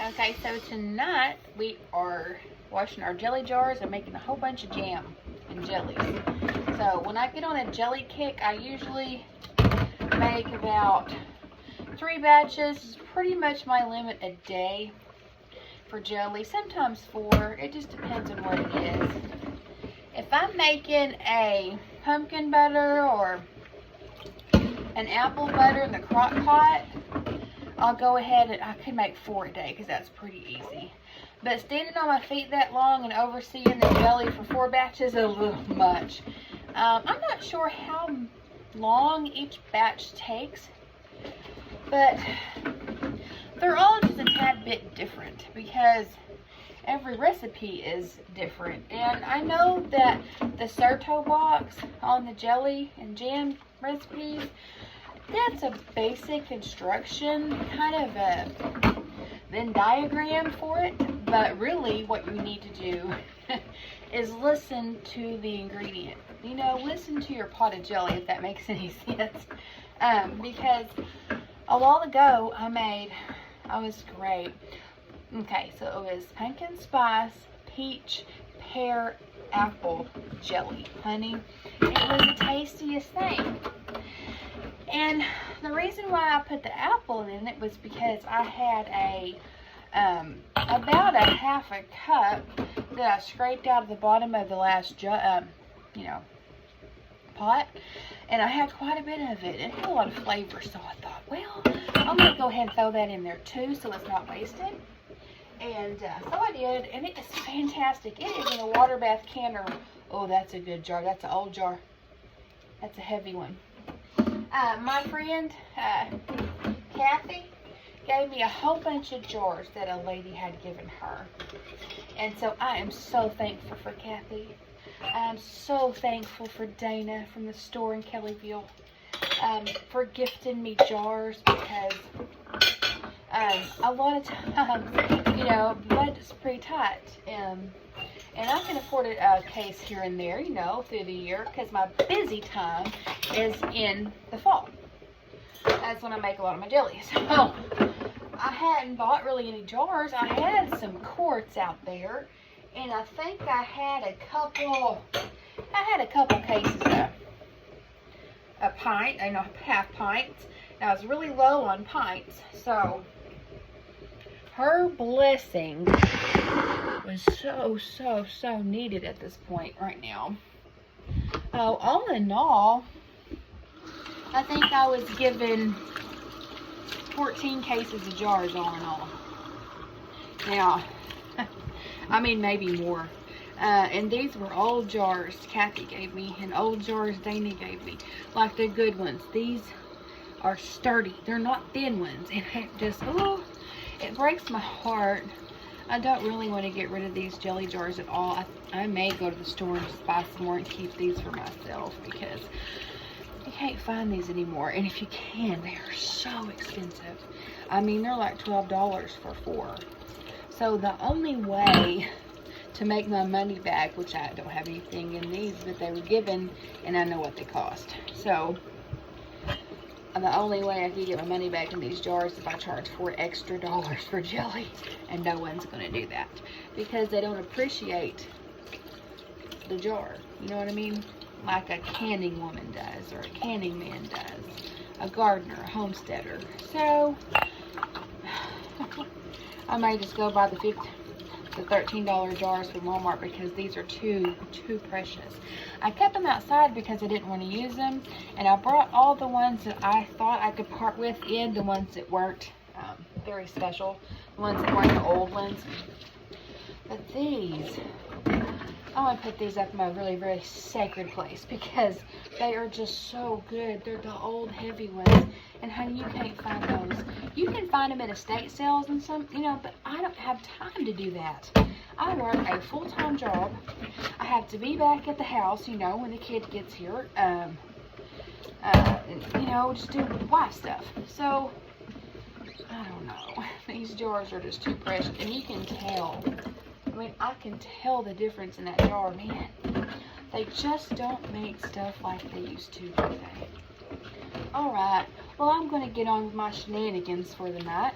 Okay, so tonight we are washing our jelly jars and making a whole bunch of jam and jellies. So when I get on a jelly kick, I usually make about 3 batches. It's pretty much my limit a day for jelly, sometimes 4. It just depends on what it is. If I'm making a pumpkin butter or an apple butter in the crock pot, I'll go ahead and I could make 4 a day because that's pretty easy. But standing on my feet that long and overseeing the jelly for 4 batches is a little much. I'm not sure how long each batch takes, but they're all just a tad bit different because every recipe is different. And I know that the Serto box on the jelly and jam recipes, that's a basic instruction, kind of a Venn diagram for it, but really what you need to do is listen to the ingredient. You know, listen to your pot of jelly, if that makes any sense. Because a while ago I was great. Okay, so it was pumpkin spice, peach, pear, apple jelly. Honey, it was the tastiest thing. And the reason why I put the apple in it was because I had about a half a cup that I scraped out of the bottom of the last pot, and I had quite a bit of it. It had a lot of flavor, so I thought, well, I'm going to go ahead and throw that in there too so it's not wasted. And so I did, and it is fantastic. It is in a water bath canner. Oh, that's a good jar. That's an old jar. That's a heavy one. My friend Kathy gave me a whole bunch of jars that a lady had given her. And so I am so thankful for Kathy. I'm so thankful for Dana from the store in Kellyville for gifting me jars, because a lot of times, you know, budget's pretty tight. And I can afford a case here and there, you know, through the year, because my busy time is in the fall. That's when I make a lot of my jellies. So I hadn't bought really any jars. I had some quarts out there, and I think I had a couple cases of a pint, you know, half pints. And I was really low on pints, so her blessing was so needed at this point right now. Oh, all in all, I think I was given 14 cases of jars all in all. Now, I mean maybe more. And these were old jars Kathy gave me, and old jars Dana gave me. Like the good ones. These are sturdy. They're not thin ones. And it just, oh, it breaks my heart. I don't really want to get rid of these jelly jars at all. I may go to the store and just buy some more and keep these for myself, because you can't find these anymore. And if you can, they are so expensive. I mean, they're like $12 for 4. So the only way to make my money back, which I don't have anything in these, but they were given and I know what they cost. So the only way I can get my money back in these jars is if I charge $4 extra for jelly, and no one's going to do that because they don't appreciate the jar. You know what I mean? Like a canning woman does, or a canning man does, a gardener, a homesteader. So I may just go buy the $13 jars from Walmart, because these are too precious. I kept them outside because I didn't want to use them, and I brought all the ones that I thought I could part with in, the ones that weren't very special, the ones that weren't the old ones. But these, I want to put these up in my really, very sacred place, because they are just so good. They're the old heavy ones, and honey, you can't find those. You can find them at estate sales and some, you know, but I don't have time to do that. I work a full-time job. I have to be back at the house, you know, when the kid gets here, you know, just do wife stuff. So I don't know. These jars are just too precious, and you can tell. I mean, I can tell the difference in that jar, man. They just don't make stuff like they used to, do they? Alright, Well, I'm going to get on with my shenanigans for the night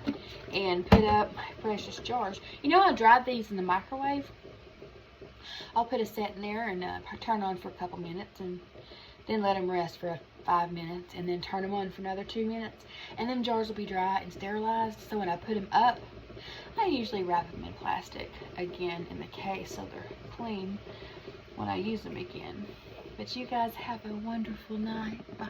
and put up my precious jars. You know, I dried these in the microwave. I'll put a set in there and turn on for a couple minutes and then let them rest for 5 minutes and then turn them on for another 2 minutes. And them jars will be dry and sterilized. So when I put them up, I usually wrap them in plastic again in the case so they're clean when I use them again. But you guys have a wonderful night. Bye.